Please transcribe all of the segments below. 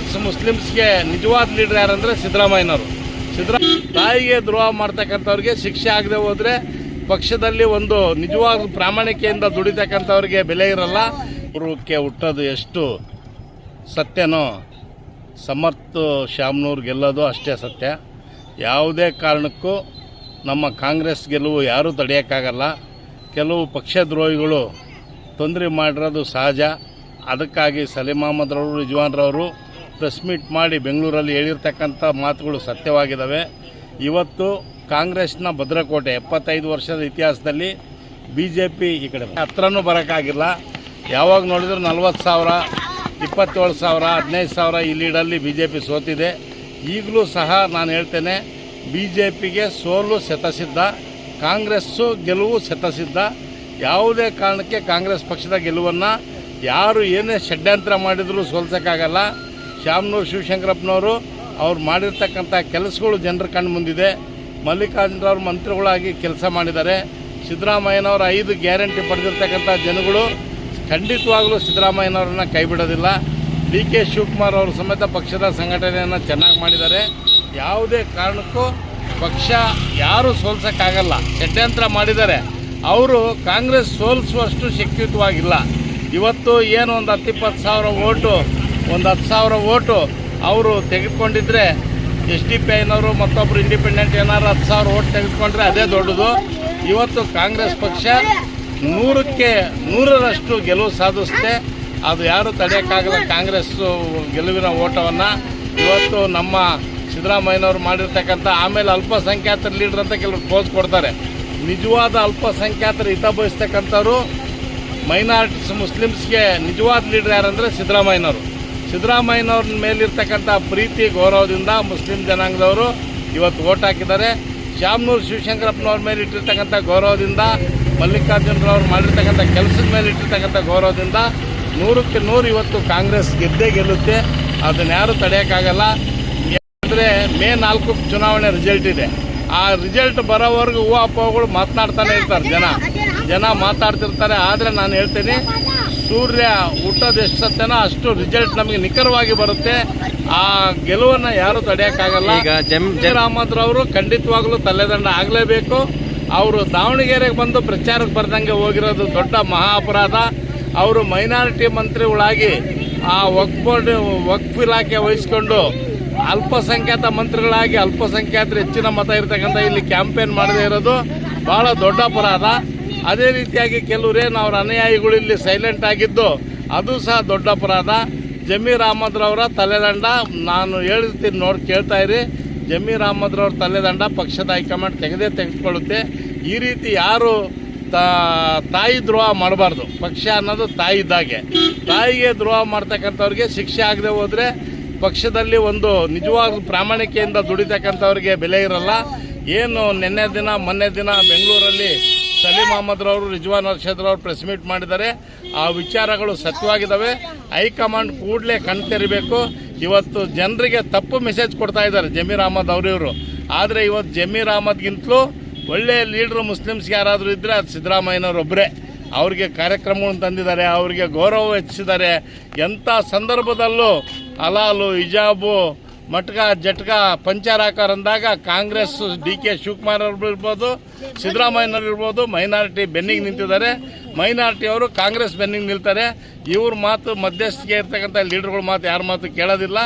Minorities ಮುಸ್ಲಿಮ್ಸ್ಗೆ ನಿಜವಾದ leader ಯಾರಂದರೆ ಸಿದ್ದರಾಮಯ್ಯನವರು. ತಾಯಿಗೆ ದ್ರೋಹ ಮಾಡ್ತಕ್ಕಂಥವ್ರಿಗೆ ಶಿಕ್ಷೆ ಆಗದೆ ಹೋದರೆ ಪಕ್ಷದಲ್ಲಿ ಒಂದು ನಿಜವಾದ ಪ್ರಾಮಾಣಿಕೆಯಿಂದ ದುಡಿತಕ್ಕಂಥವ್ರಿಗೆ ಬೆಲೆ ಇರಲ್ಲ. ಪೂರ್ವಕ್ಕೆ ಹುಟ್ಟೋದು ಎಷ್ಟು ಸತ್ಯನೋ ಸಮರ್ಥ ಶಾಮನೂರು ಗೆಲ್ಲೋದು ಅಷ್ಟೇ ಸತ್ಯ. ಯಾವುದೇ ಕಾರಣಕ್ಕೂ ನಮ್ಮ ಕಾಂಗ್ರೆಸ್ ಗೆಲುವು ಯಾರೂ ತಡೆಯೋಕ್ಕಾಗಲ್ಲ. ಕೆಲವು ಪಕ್ಷದ್ರೋಹಿಗಳು ತೊಂದರೆ ಮಾಡಿರೋದು ಸಹಜ. ಅದಕ್ಕಾಗಿ ಸಲೀಂ ಅಹ್ಮದ್ರವರು, ರಿಜ್ವಾನ್ರವರು ಪ್ರೆಸ್ ಮೀಟ್ ಮಾಡಿ ಬೆಂಗಳೂರಲ್ಲಿ ಹೇಳಿರ್ತಕ್ಕಂಥ ಮಾತುಗಳು ಸತ್ಯವಾಗಿದ್ದಾವೆ. ಇವತ್ತು ಕಾಂಗ್ರೆಸ್ನ ಭದ್ರಕೋಟೆ 75 ವರ್ಷದ ಇತಿಹಾಸದಲ್ಲಿ BJP ಈ ಕಡೆ ಹತ್ರನೂ ಬರೋಕ್ಕಾಗಿಲ್ಲ. ಯಾವಾಗ ನೋಡಿದ್ರು 40,000, 27,000, 15,000 ಈ ಲೀಡಲ್ಲಿ BJP ಸೋತಿದೆ. ಈಗಲೂ ಸಹ ನಾನು ಹೇಳ್ತೇನೆ, BJPಗೆ ಸೋಲು ಶತಸಿದ್ಧ, ಕಾಂಗ್ರೆಸ್ಸು ಗೆಲುವು ಶತಸಿದ್ಧ. ಯಾವುದೇ ಕಾರಣಕ್ಕೆ ಕಾಂಗ್ರೆಸ್ ಪಕ್ಷದ ಗೆಲುವನ್ನು ಯಾರು ಏನೇ ಷಡ್ಯಂತ್ರ ಮಾಡಿದರೂ ಸೋಲ್ಸೋಕ್ಕಾಗಲ್ಲ. ಶಾಮನೂರು ಶಿವಶಂಕರಪ್ಪನವರು ಅವ್ರು ಮಾಡಿರ್ತಕ್ಕಂಥ ಕೆಲಸಗಳು ಜನರ ಕಣ್ಣು ಮುಂದಿದೆ. ಮಲ್ಲಿಕಾರ್ಜುನರವ್ರು ಮಂತ್ರಿಗಳಾಗಿ ಕೆಲಸ ಮಾಡಿದ್ದಾರೆ. ಸಿದ್ದರಾಮಯ್ಯನವರ 5 ಗ್ಯಾರಂಟಿ ಪಡೆದಿರ್ತಕ್ಕಂಥ ಜನಗಳು ಖಂಡಿತವಾಗಲೂ ಸಿದ್ದರಾಮಯ್ಯನವ್ರನ್ನ ಕೈ ಬಿಡೋದಿಲ್ಲ. DK ಶಿವಕುಮಾರ್ ಅವರು ಸಮೇತ ಪಕ್ಷದ ಸಂಘಟನೆಯನ್ನು ಚೆನ್ನಾಗಿ ಮಾಡಿದ್ದಾರೆ. ಯಾವುದೇ ಕಾರಣಕ್ಕೂ ಪಕ್ಷ ಯಾರೂ ಸೋಲ್ಸೋಕ್ಕಾಗಲ್ಲ. ಷಡ್ಯಂತ್ರ ಮಾಡಿದ್ದಾರೆ. ಅವರು ಕಾಂಗ್ರೆಸ್ ಸೋಲಿಸುವಷ್ಟು ಶಕ್ತಿಯುತವಾಗಿಲ್ಲ. ಇವತ್ತು ಏನು ಒಂದು 10-20 ಓಟು, ಒಂದು 10,000 ಓಟು ಅವರು ತೆಗೆದುಕೊಂಡಿದ್ರೆ, SDPIನವರು ಮತ್ತೊಬ್ಬರು ಇಂಡಿಪೆಂಡೆಂಟ್ ಏನಾರು 10,000 ಓಟ್ ತೆಗೆದುಕೊಂಡ್ರೆ ಅದೇ ದೊಡ್ಡದು. ಇವತ್ತು ಕಾಂಗ್ರೆಸ್ ಪಕ್ಷ 100ಕ್ಕೆ 100ರಷ್ಟು ಗೆಲುವು ಸಾಧಿಸುತ್ತೆ. ಅದು ಯಾರೂ ತಡೆಯೋಕ್ಕಾಗಲ್ಲ ಕಾಂಗ್ರೆಸ್ಸು ಗೆಲುವಿನ ಓಟವನ್ನು. ಇವತ್ತು ನಮ್ಮ ಸಿದ್ದರಾಮಯ್ಯನವರು ಮಾಡಿರ್ತಕ್ಕಂಥ, ಆಮೇಲೆ ಅಲ್ಪಸಂಖ್ಯಾತರ ಲೀಡರ್ ಅಂತ ಕೆಲವರು ಪೋಸ್ ಕೊಡ್ತಾರೆ. ನಿಜವಾದ ಅಲ್ಪಸಂಖ್ಯಾತರ ಹಿತ ಬಯಸ್ತಕ್ಕಂಥವ್ರು ಮೈನಾರಿಟೀಸ್ ಮುಸ್ಲಿಮ್ಸ್ಗೆ ನಿಜವಾದ ಲೀಡರ್ ಯಾರಂದರೆ ಸಿದ್ದರಾಮಯ್ಯನವರು. ಸಿದ್ದರಾಮಯ್ಯನವ್ರ ಮೇಲಿರ್ತಕ್ಕಂಥ ಪ್ರೀತಿ ಗೌರವದಿಂದ ಮುಸ್ಲಿಂ ಜನಾಂಗದವರು ಇವತ್ತು ಓಟ್ ಹಾಕಿದ್ದಾರೆ. ಶಾಮನೂರು ಶಿವಶಂಕರಪ್ಪನವ್ರ ಮೇಲೆ ಇಟ್ಟಿರ್ತಕ್ಕಂಥ ಗೌರವದಿಂದ, ಮಲ್ಲಿಕಾರ್ಜುನರವ್ರು ಮಾಡಿರ್ತಕ್ಕಂಥ ಕೆಲಸದ ಮೇಲೆ ಇಟ್ಟಿರ್ತಕ್ಕಂಥ ಗೌರವದಿಂದ 100ಕ್ಕೆ 100 ಇವತ್ತು ಕಾಂಗ್ರೆಸ್ ಗೆದ್ದೇ ಗೆಲ್ಲುತ್ತೆ. ಅದನ್ನು ಯಾರೂ ತಡೆಯೋಕ್ಕಾಗಲ್ಲ. ಅಂದರೆ ಮೇ 4 ಚುನಾವಣೆ ರಿಸಲ್ಟ್ ಇದೆ. ಆ ರಿಸಲ್ಟ್ ಬರೋವರೆಗೂ ಹೂವಾಪಗಳು ಮಾತನಾಡ್ತಾನೆ ಇರ್ತಾರೆ. ಜನ ಮಾತಾಡ್ತಿರ್ತಾರೆ. ಆದರೆ ನಾನು ಹೇಳ್ತೀನಿ, ಸೂರ್ಯ ಹುಟ್ಟೋದು ಎಷ್ಟು ಸತ್ಯನೋ ಅಷ್ಟು ರಿಸಲ್ಟ್ ನಮಗೆ ನಿಖರವಾಗಿ ಬರುತ್ತೆ. ಆ ಗೆಲುವನ್ನು ಯಾರೂ ತಡೆಯೋಕ್ಕಾಗಲ್ಲ. ಈಗ ಜಮೀರ್ ಅಹ್ಮದ್ರವರು ಖಂಡಿತವಾಗ್ಲೂ ತಲೆದಂಡ ಆಗಲೇಬೇಕು. ಅವರು ದಾವಣಗೆರೆಗೆ ಬಂದು ಪ್ರಚಾರಕ್ಕೆ ಬರ್ದಂಗೆ ಹೋಗಿರೋದು ದೊಡ್ಡ ಮಹಾ ಅಪರಾಧ. ಅವರು ಮೈನಾರಿಟಿ ಮಂತ್ರಿಗಳಾಗಿ ಆ ವಕ್ಫ್ ಇಲಾಖೆ ವಹಿಸ್ಕೊಂಡು ಅಲ್ಪಸಂಖ್ಯಾತ ಮಂತ್ರಿಗಳಾಗಿ ಅಲ್ಪಸಂಖ್ಯಾತರು ಹೆಚ್ಚಿನ ಮತ ಇರತಕ್ಕಂಥ ಇಲ್ಲಿ ಕ್ಯಾಂಪೇನ್ ಮಾಡದೇ ಇರೋದು ಭಾಳ ದೊಡ್ಡ ಅಪರಾಧ. ಅದೇ ರೀತಿಯಾಗಿ ಕೆಲವರೇನು ಅವ್ರ ಅನುಯಾಯಿಗಳು ಇಲ್ಲಿ ಸೈಲೆಂಟ್ ಆಗಿದ್ದು ಅದು ಸಹ ದೊಡ್ಡ ಅಪರಾಧ. ಜಮೀರ್ ಅಹ್ಮದ್ರವರ ತಲೆದಂಡ ನಾನು ಹೇಳ್ತೀನಿ, ಕೇಳ್ತಾ ಇರಿ. ಜಮೀರ್ ಅಹ್ಮದ್ರವ್ರ ತಲೆದಂಡ ಪಕ್ಷದ ಹೈಕಮಾಂಡ್ ತೆಗೆದುಕೊಳ್ಳುತ್ತೆ. ಈ ರೀತಿ ಯಾರು ತಾಯಿ ದ್ರೋಹ ಮಾಡಬಾರ್ದು. ಪಕ್ಷ ಅನ್ನೋದು ತಾಯಿ ಇದ್ದಾಗೆ. ತಾಯಿಗೆ ದ್ರೋಹ ಮಾಡ್ತಕ್ಕಂಥವ್ರಿಗೆ ಶಿಕ್ಷೆ ಆಗದೆ ಹೋದರೆ ಪಕ್ಷದಲ್ಲಿ ಒಂದು ನಿಜವಾದ ಪ್ರಾಮಾಣಿಕೆಯಿಂದ ದುಡಿತಕ್ಕಂಥವ್ರಿಗೆ ಬೆಲೆ ಇರಲ್ಲ. ಏನು ಮೊನ್ನೆ ದಿನ ಬೆಂಗಳೂರಲ್ಲಿ ಸಲೀಂ ಅಹ್ಮದ್ರವರು, ರಿಜ್ವಾನ್ ಅರ್ಷದ್ರವರು ಪ್ರೆಸ್ ಮೀಟ್ ಮಾಡಿದ್ದಾರೆ. ಆ ವಿಚಾರಗಳು ಸತ್ಯವಾಗಿದ್ದಾವೆ. ಹೈಕಮಾಂಡ್ ಕೂಡಲೇ ಕಣ್ತೆರಿಬೇಕು. ಇವತ್ತು ಜನರಿಗೆ ತಪ್ಪು ಮೆಸೇಜ್ ಕೊಡ್ತಾ ಇದ್ದಾರೆ ಜಮೀರ್ ಅಹ್ಮದ್ ಅವರಿವರು. ಆದರೆ ಇವತ್ತು ಜಮೀರ್ ಅಹ್ಮದ್ಗಿಂತಲೂ ಒಳ್ಳೆಯ ಲೀಡ್ರು ಮುಸ್ಲಿಮ್ಸ್ಗೆ ಯಾರಾದರೂ ಇದ್ದರೆ ಅದು ಸಿದ್ದರಾಮಯ್ಯನವರೊಬ್ಬರೇ. ಅವ್ರಿಗೆ ಕಾರ್ಯಕ್ರಮಗಳನ್ನು ತಂದಿದ್ದಾರೆ, ಅವರಿಗೆ ಗೌರವ ಹೆಚ್ಚಿಸಿದ್ದಾರೆ. ಎಂಥ ಸಂದರ್ಭದಲ್ಲೂ ಹಲಾಲು, ಹಿಜಾಬು, ಮಟ್ಕ ಜಟ್ಕ ಪಂಚರಾಕಾರ ಅಂದಾಗ ಕಾಂಗ್ರೆಸ್ DK ಶಿವಕುಮಾರ್ ಅವರು ಇರ್ಬೋದು, ಸಿದ್ದರಾಮಯ್ಯನವರು ಇರ್ಬೋದು, ಮೈನಾರಿಟಿ ಬೆನ್ನಿಗೆ ನಿಂತಿದ್ದಾರೆ. ಮೈನಾರಿಟಿಯವರು ಕಾಂಗ್ರೆಸ್ ಬೆನ್ನಿಗೆ ನಿಲ್ತಾರೆ. ಇವ್ರ ಮಾತು, ಮಧ್ಯಸ್ಥಿಕೆ ಇರ್ತಕ್ಕಂಥ ಲೀಡರ್ಗಳ ಮಾತು ಯಾರ ಮಾತು ಕೇಳೋದಿಲ್ಲ.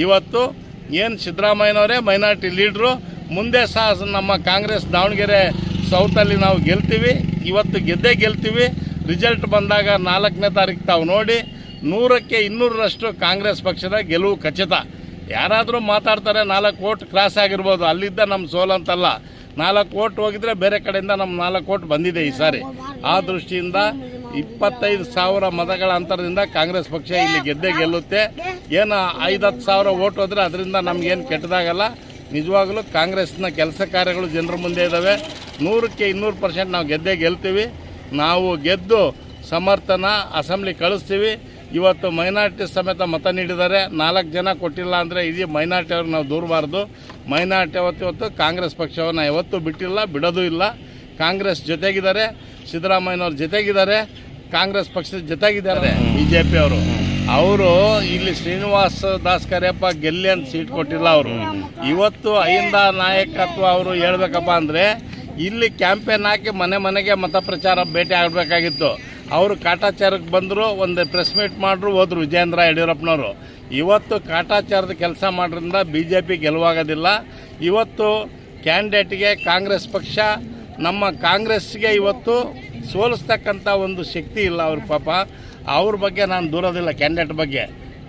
ಇವತ್ತು ಏನು ಸಿದ್ದರಾಮಯ್ಯನವರೇ ಮೈನಾರಿಟಿ ಲೀಡ್ರು. ಮುಂದೆ ಸಹ ನಮ್ಮ ಕಾಂಗ್ರೆಸ್ ದಾವಣಗೆರೆ ಸೌತಲ್ಲಿ ನಾವು ಗೆಲ್ತೀವಿ. ಇವತ್ತು ಗೆದ್ದೇ ಗೆಲ್ತೀವಿ. ರಿಸಲ್ಟ್ ಬಂದಾಗ 4ನೇ ತಾರೀಕು ತಾವು ನೋಡಿ, 100ಕ್ಕೆ 200ರಷ್ಟು ಕಾಂಗ್ರೆಸ್ ಪಕ್ಷದ ಗೆಲುವು ಖಚಿತ. ಯಾರಾದರೂ ಮಾತಾಡ್ತಾರೆ 4 ಓಟ್ ಕ್ರಾಸ್ ಆಗಿರ್ಬೋದು, ಅಲ್ಲಿದ್ದ ನಮ್ಮ ಸೋಲಂತಲ್ಲ. 4 ಓಟ್ ಹೋಗಿದ್ರೆ ಬೇರೆ ಕಡೆಯಿಂದ ನಮ್ಮ 4 ಓಟ್ ಬಂದಿದೆ ಈ ಸಾರಿ. ಆ ದೃಷ್ಟಿಯಿಂದ 25,000 ಮತಗಳ ಅಂತರದಿಂದ ಕಾಂಗ್ರೆಸ್ ಪಕ್ಷ ಇಲ್ಲಿ ಗೆದ್ದೇ ಗೆಲ್ಲುತ್ತೆ. ಏನು 5-10 ಸಾವಿರ ಓಟ್ ಹೋದರೆ ಅದರಿಂದ ನಮಗೇನು ಕೆಟ್ಟದಾಗಲ್ಲ. ನಿಜವಾಗಲೂ ಕಾಂಗ್ರೆಸ್ನ ಕೆಲಸ ಕಾರ್ಯಗಳು ಜನರ ಮುಂದೆ ಇದ್ದಾವೆ. 100ಕ್ಕೆ 200% ನಾವು ಗೆದ್ದೇ ಗೆಲ್ತೀವಿ. ನಾವು ಗೆದ್ದು ಸಮರ್ಥನ ಅಸೆಂಬ್ಲಿ ಕಳಿಸ್ತೀವಿ. ಇವತ್ತು ಮೈನಾರಿಟಿ ಸಮೇತ ಮತ ನೀಡಿದ್ದಾರೆ. 4 ಜನ ಕೊಟ್ಟಿಲ್ಲ ಅಂದರೆ ಇಡೀ ಮೈನಾರಿಟಿ ಅವ್ರಿಗೆ ನಾವು ದೂರಬಾರ್ದು. ಮೈನಾರಿಟಿ ಇವತ್ತು ಕಾಂಗ್ರೆಸ್ ಪಕ್ಷವನ್ನು ಯಾವತ್ತೂ ಬಿಟ್ಟಿಲ್ಲ, ಬಿಡೋದು ಇಲ್ಲ. ಕಾಂಗ್ರೆಸ್ ಜೊತೆಗಿದ್ದಾರೆ, ಸಿದ್ದರಾಮಯ್ಯನವ್ರ ಜೊತೆಗಿದ್ದಾರೆ, ಕಾಂಗ್ರೆಸ್ ಪಕ್ಷದ ಜೊತೆಗಿದ್ದಾರೆ BJP ಅವರು. ಅವರು ಇಲ್ಲಿ ಶ್ರೀನಿವಾಸ್ ದಾಸ್ ಕರಿಯಪ್ಪ ಗೆಲ್ಲಿ ಅಂತ ಸೀಟ್ ಕೊಟ್ಟಿಲ್ಲ ಅವರು. ಇವತ್ತು ಅಹಿಂದ ನಾಯಕತ್ವ ಅವರು ಹೇಳ್ಬೇಕಪ್ಪ ಅಂದರೆ ಇಲ್ಲಿ ಕ್ಯಾಂಪೇನ್ ಹಾಕಿ ಮನೆ ಮನೆಗೆ ಮತ ಪ್ರಚಾರ ಭೇಟಿ ಆಗಬೇಕಾಗಿತ್ತು. ಅವರು ಕಾಟಾಚಾರಕ್ಕೆ ಬಂದರು, ಒಂದು ಪ್ರೆಸ್ ಮೀಟ್ ಮಾಡ್ರು, ಹೋದ್ರು ವಿಜೇಂದ್ರ ಯಡಿಯೂರಪ್ಪನವರು. ಇವತ್ತು ಕಾಟಾಚಾರದ ಕೆಲಸ ಮಾಡೋದ್ರಿಂದ BJP ಗೆಲುವಾಗೋದಿಲ್ಲ. ಇವತ್ತು ಕ್ಯಾಂಡಿಡೇಟ್ಗೆ ಕಾಂಗ್ರೆಸ್ ಪಕ್ಷ, ನಮ್ಮ ಕಾಂಗ್ರೆಸ್ಗೆ ಇವತ್ತು ಸೋಲಿಸ್ತಕ್ಕಂಥ ಒಂದು ಶಕ್ತಿ ಇಲ್ಲ ಅವ್ರ ಪಾಪ. ಅವ್ರ ಬಗ್ಗೆ ನಾನು ದೂರೋದಿಲ್ಲ.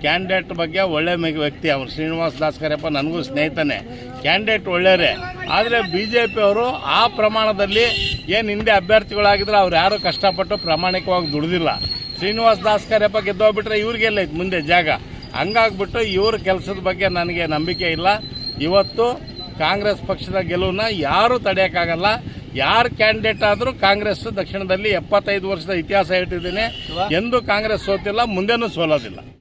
ಕ್ಯಾಂಡಿಡೇಟ್ ಬಗ್ಗೆ ಒಳ್ಳೆ ವ್ಯಕ್ತಿ ಅವರು. ಶ್ರೀನಿವಾಸ್ ದಾಸ್ ಕರಿಯಪ್ಪ ನನಗೂ ಸ್ನೇಹಿತನೇ, ಕ್ಯಾಂಡಿಡೇಟ್ ಒಳ್ಳೆಯವರೇ. ಆದರೆ BJP ಅವರು ಆ ಪ್ರಮಾಣದಲ್ಲಿ ಏನು ಹಿಂದೆ ಅಭ್ಯರ್ಥಿಗಳಾಗಿದ್ರೆ ಅವ್ರು ಯಾರೂ ಕಷ್ಟಪಟ್ಟು ಪ್ರಾಮಾಣಿಕವಾಗಿ ದುಡಿದಿಲ್ಲ. ಶ್ರೀನಿವಾಸ್ ದಾಸ್ ಕರಿಯಪ್ಪ ಗೆದ್ದೋಗ್ಬಿಟ್ರೆ ಇವ್ರಿಗೆಲ್ಲ ಐತೆ ಮುಂದೆ ಜಾಗ. ಹಂಗಾಗ್ಬಿಟ್ಟು ಇವ್ರ ಕೆಲಸದ ಬಗ್ಗೆ ನನಗೆ ನಂಬಿಕೆ ಇಲ್ಲ. ಇವತ್ತು ಕಾಂಗ್ರೆಸ್ ಪಕ್ಷದ ಗೆಲುವನ್ನ ಯಾರೂ ತಡೆಯೋಕ್ಕಾಗಲ್ಲ. ಯಾರು ಕ್ಯಾಂಡಿಡೇಟ್ ಆದರೂ ಕಾಂಗ್ರೆಸ್ ದಕ್ಷಿಣದಲ್ಲಿ 75 ವರ್ಷದ ಇತಿಹಾಸ ಇಟ್ಟಿದ್ದೀನಿ. ಎಂದೂ ಕಾಂಗ್ರೆಸ್ ಸೋತಿಲ್ಲ, ಮುಂದೆನೂ ಸೋಲೋದಿಲ್ಲ.